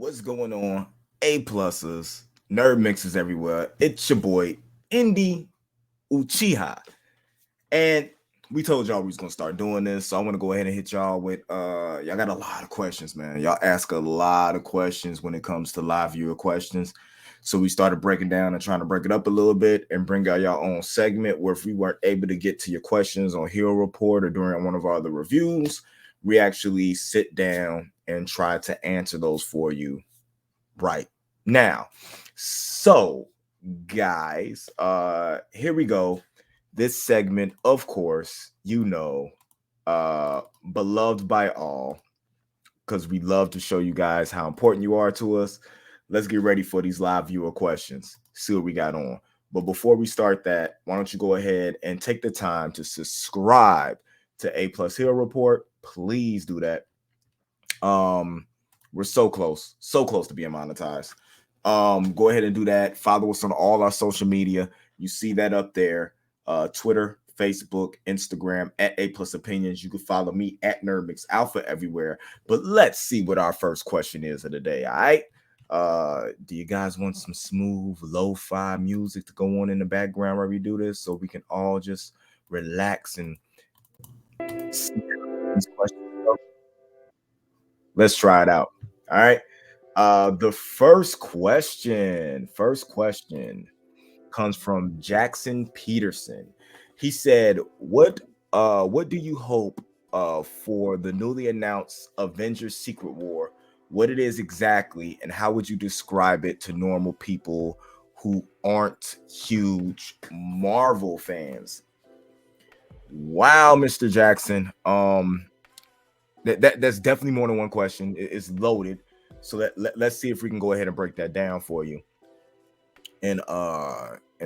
What's going on? A pluses, nerd mixes everywhere. It's your boy, Indy Uchiha. And we told y'all we was gonna start doing this. So I want to go ahead and hit y'all with y'all got a lot of questions, man. Y'all ask a lot of questions when it comes to live viewer questions. So we started breaking down and trying to break it up a little bit and bring out y'all own segment where if we weren't able to get to your questions on Hero Report or during one of our other reviews, we actually sit down and try to answer those for you right now. So, guys, here we go. This segment, of course, beloved by all, because we love to show you guys how important you are to us. Let's get ready for these live viewer questions. See what we got on. But before we start that, why don't you go ahead and take the time to subscribe to A Plus Hero Report? Please do that. We're so close to being monetized. Go ahead and do that. Follow us on all our social media. You see that up there. Twitter, Facebook, Instagram at A Plus Opinions. You can follow me at Nerdmix Alpha everywhere. But let's see what our first question is of the day. All right. Do you guys want some smooth lo-fi music to go on in the background while we do this so we can all just relax and see these questions? Let's try it out. All right. The first question comes from Jackson Peterson. He said, what do you hope for the newly announced Avengers Secret War? What it is exactly, and how would you describe it to normal people who aren't huge Marvel fans? Wow, Mr. Jackson. That's definitely more than one question. It's loaded. So let's see if we can go ahead and break that down for you and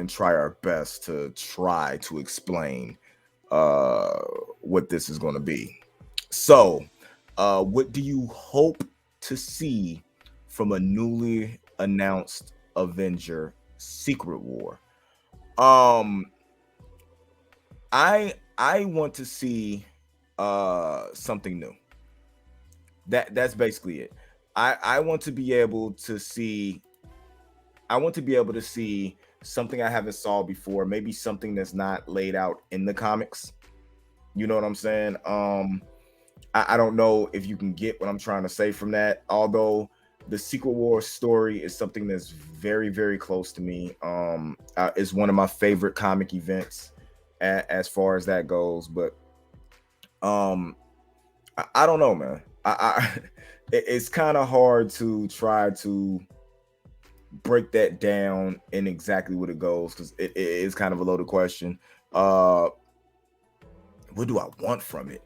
try our best to try to explain what this is going to be. So what do you hope to see from a newly announced Avenger Secret War? I want to see something new. That's basically it. I want to be able to see something I haven't saw before, maybe something that's not laid out in the comics. You know what I'm saying? I don't know if you can get what I'm trying to say from that, although the Secret War story is something that's very, very close to me. It's one of my favorite comic events as far as that goes, but I don't know, man. It's kind of hard to try to break that down in exactly what it goes because it is kind of a loaded question. What do I want from it?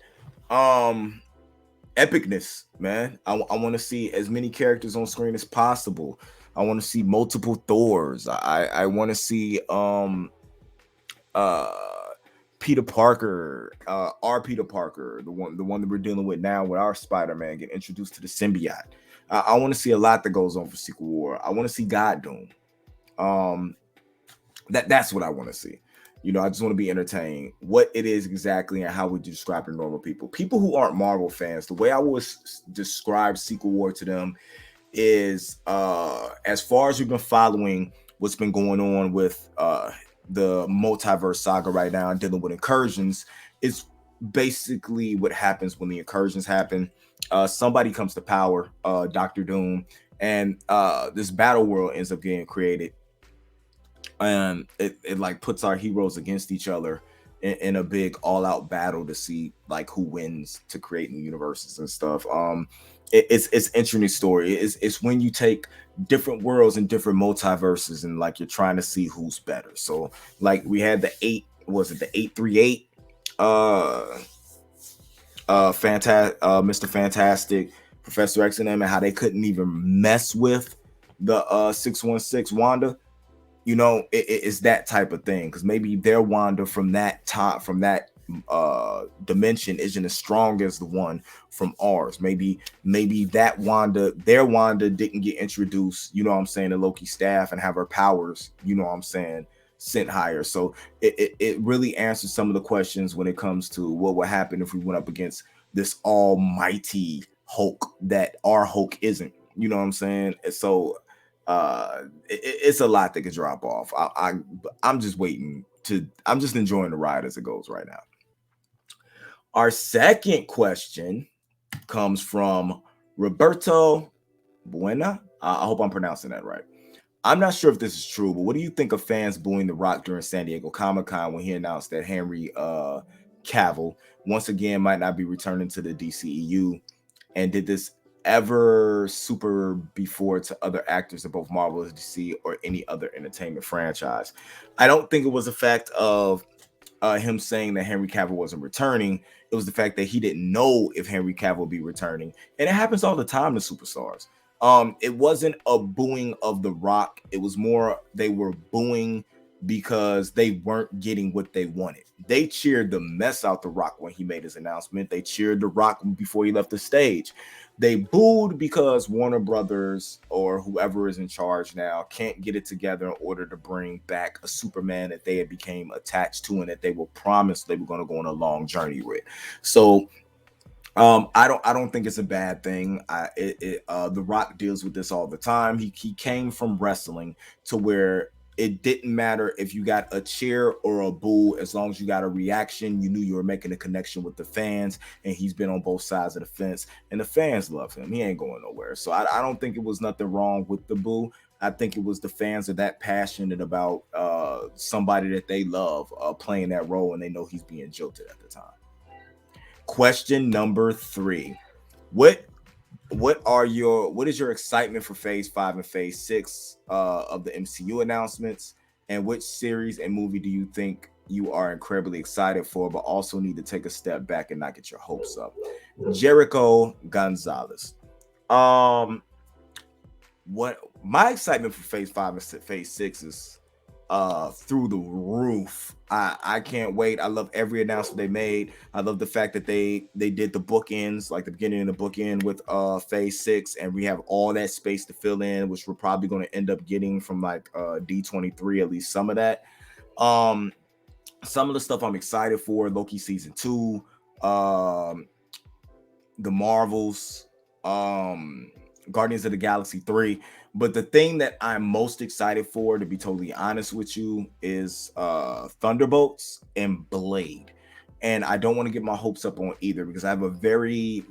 Epicness, man. I want to see as many characters on screen as possible. I want to see multiple Thors. I want to see Peter Parker, our Peter Parker, the one that we're dealing with now with our Spider-Man, get introduced to the symbiote. I want to see a lot that goes on for Secret War. I want to see God Doom. That's what I want to see. You know, I just want to be entertained. What it is exactly and how would you describe it to normal people? People who aren't Marvel fans, the way I would describe Secret War to them is as far as we've been following what's been going on with the multiverse saga right now and dealing with incursions, is basically what happens when the incursions happen. Somebody comes to power, Doctor Doom, and this battle world ends up getting created, and it like puts our heroes against each other in a big all-out battle to see like who wins to create new universes and stuff. It's interesting story. It's when you take different worlds and different multiverses and like you're trying to see who's better. So like we had the 838 Mr. Fantastic, Professor X and them, and how they couldn't even mess with the 616 Wanda. You know, it's that type of thing because maybe their Wanda from that dimension isn't as strong as the one from ours. Maybe that Wanda, their Wanda, didn't get introduced, you know what I'm saying, to Loki staff and have her powers, you know what I'm saying, sent higher. So it really answers some of the questions when it comes to what would happen if we went up against this almighty Hulk that our Hulk isn't. You know what I'm saying? And so it's a lot that could drop off. I'm just waiting to. I'm just enjoying the ride as it goes right now. Our second question comes from Roberto Buena. I hope I'm pronouncing that right. I'm not sure if this is true, but what do you think of fans booing The Rock during San Diego Comic-Con when he announced that Henry Cavill once again might not be returning to the DCEU? And did this ever super before to other actors of both Marvel and DC or any other entertainment franchise? I don't think it was a fact of him saying that Henry Cavill wasn't returning. It was the fact that he didn't know if Henry Cavill would be returning, and it happens all the time to superstars. It wasn't a booing of The Rock. It was more they were booing because they weren't getting what they wanted. They cheered the mess out The Rock when he made his announcement. They cheered The Rock before he left the stage. They booed because Warner Brothers or whoever is in charge now can't get it together in order to bring back a Superman that they had became attached to and that they were promised they were going to go on a long journey with. So I don't think it's a bad thing. The Rock deals with this all the time. He came from wrestling to where it didn't matter if you got a cheer or a boo, as long as you got a reaction, you knew you were making a connection with the fans. And he's been on both sides of the fence, and the fans love him. He ain't going nowhere. So I don't think it was nothing wrong with the boo. I think it was the fans are that passionate about somebody that they love playing that role, and they know he's being jilted at the time. Question number 3. What is your excitement for phase 5 and phase 6 of the MCU announcements? And which series and movie do you think you are incredibly excited for, but also need to take a step back and not get your hopes up? Jericho Gonzalez. What my excitement for phase 5 and phase 6 is through the roof. I can't wait. I love every announcement they made. I love the fact that they did the bookends, like the beginning of the bookend with phase 6, and we have all that space to fill in, which we're probably going to end up getting from like D23, at least some of that. Some of the stuff I'm excited for: Loki season 2, the Marvels, Guardians of the Galaxy 3. But the thing that I'm most excited for, to be totally honest with you, is Thunderbolts and Blade. And I don't want to get my hopes up on either because I have a very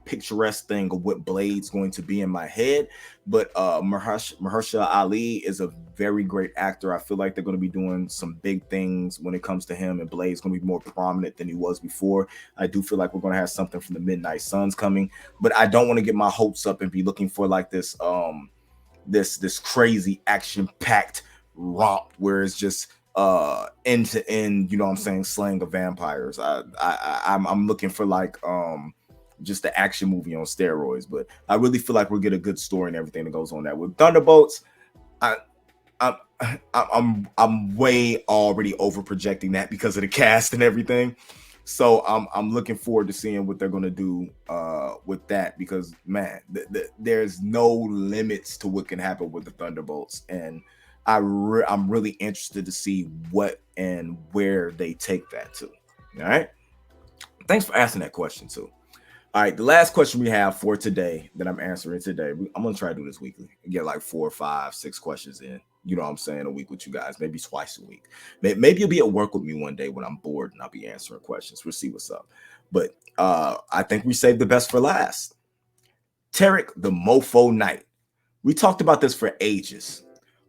picturesque thing of what Blade's going to be in my head. But Mahershala Ali is a very great actor. I feel like they're going to be doing some big things when it comes to him, and Blade's going to be more prominent than he was before. I do feel like we're going to have something from the Midnight Suns coming, but I don't want to get my hopes up and be looking for like this this crazy action-packed romp where it's just end to end, you know what I'm saying, slaying of vampires. I'm looking for like just the action movie on steroids, but I really feel like we'll get a good story and everything that goes on that. With Thunderbolts, I'm way already over projecting that because of the cast and everything. So I'm looking forward to seeing what they're gonna do with that, because man, there's no limits to what can happen with the Thunderbolts, and I'm really interested to see what and where they take that to. All right, thanks for asking that question too. All right, the last question we have for today that I'm answering today, I'm gonna try to do this weekly and get like 4, 5, 6 questions in. You know what I'm saying, a week with you guys, maybe twice a week. Maybe you'll be at work with me one day when I'm bored and I'll be answering questions. We'll see what's up. But I think we saved the best for last. Tarek the Mofo Knight. We talked about this for ages,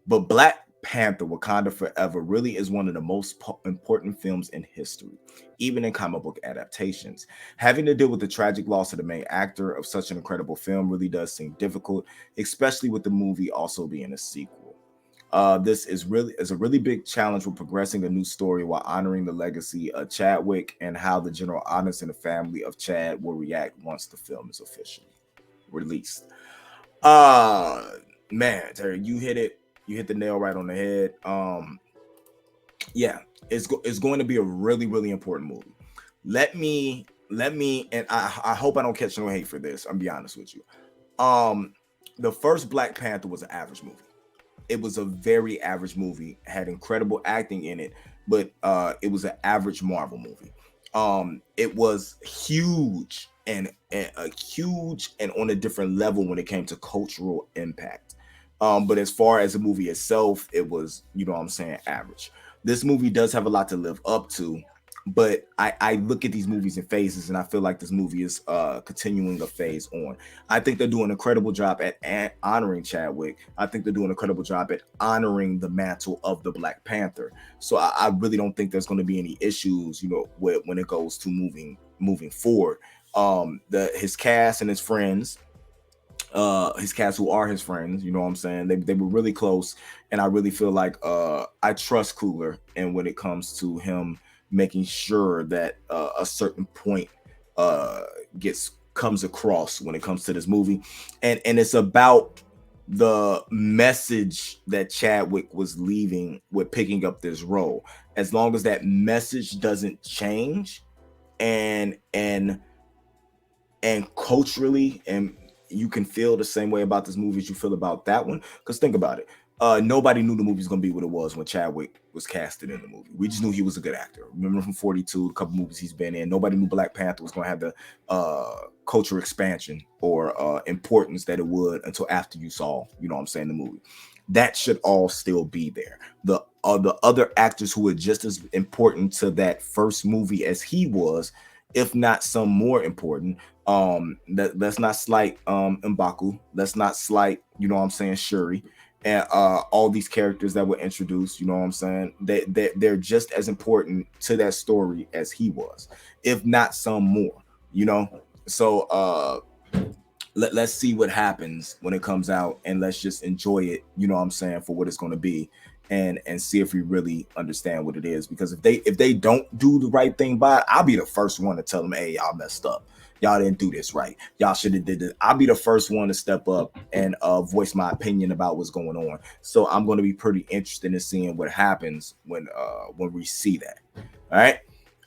but Black Panther Wakanda Forever really is one of the most important films in history, even in comic book adaptations. Having to deal with the tragic loss of the main actor of such an incredible film really does seem difficult, especially with the movie also being a sequel. This is a really big challenge with progressing a new story while honoring the legacy of Chadwick and how the general audience and the family of Chad will react once the film is officially released. Man, Terry, you hit it. You hit the nail right on the head. Yeah, it's going to be a really, really important movie. Let me, and I hope I don't catch no hate for this. I'm be honest with you. The first Black Panther was an average movie. It was a very average movie, had incredible acting in it, but it was an average Marvel movie. It was huge and a huge and on a different level when it came to cultural impact. But as far as the movie itself, it was, you know what I'm saying, average. This movie does have a lot to live up to, but I look at these movies in phases, and I feel like this movie is continuing a phase on. I think they're doing an incredible job at honoring Chadwick. I think they're doing an incredible job at honoring the mantle of the Black Panther. So I really don't think there's going to be any issues, you know, when it goes to moving forward. His cast and his cast who are his friends, you know what I'm saying, they were really close, and I really feel like I trust Coogler, and when it comes to him making sure that a certain point gets comes across when it comes to this movie, and it's about the message that Chadwick was leaving with picking up this role. As long as that message doesn't change, and culturally, and you can feel the same way about this movie as you feel about that one, because think about it, nobody knew the movie was going to be what it was when Chadwick was casted in the movie. We just knew he was a good actor. Remember from 42, a couple movies he's been in. Nobody knew Black Panther was going to have the culture expansion or importance that it would until after you saw, you know what I'm saying, the movie. That should all still be there. The other actors who are just as important to that first movie as he was, if not some more important. Let's not slight M'Baku. Let's not slight, you know what I'm saying, Shuri, and all these characters that were introduced, you know what I'm saying. They're just as important to that story as he was, if not some more, you know. So let's see what happens when it comes out, and let's just enjoy it, you know what I'm saying, for what it's going to be, and see if we really understand what it is. Because if they don't do the right thing by it, I'll be the first one to tell them, hey, y'all messed up, y'all didn't do this right, y'all should have did this. I'll be the first one to step up and voice my opinion about what's going on. So I'm going to be pretty interested in seeing what happens when we see that. All right.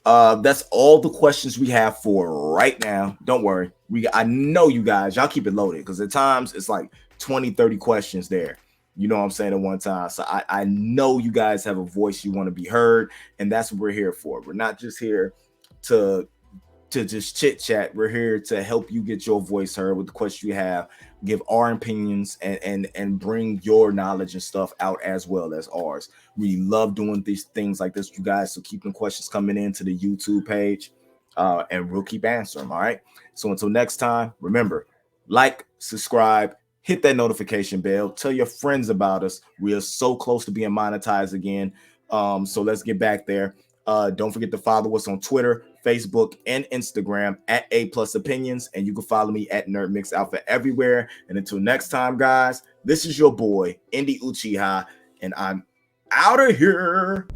That's all the questions we have for right now. Don't worry. I know you guys, y'all keep it loaded, because at times it's like 20-30 questions there. You know what I'm saying, at one time. So I know you guys have a voice, you want to be heard, and that's what we're here for. We're not just here to just chit chat. We're here to help you get your voice heard with the questions you have, give our opinions, and bring your knowledge and stuff out as well as ours. We love doing these things like this, you guys. So keep them questions coming into the YouTube page, and we'll keep answering them. All right. So until next time, remember, like, subscribe, hit that notification bell, tell your friends about us. We are so close to being monetized again. So let's get back there. Don't forget to follow us on Twitter, Facebook, and Instagram at A Plus Opinions, and you can follow me at Nerd Mix Alpha everywhere. And until next time, guys, this is your boy Indy Uchiha, and I'm out of here.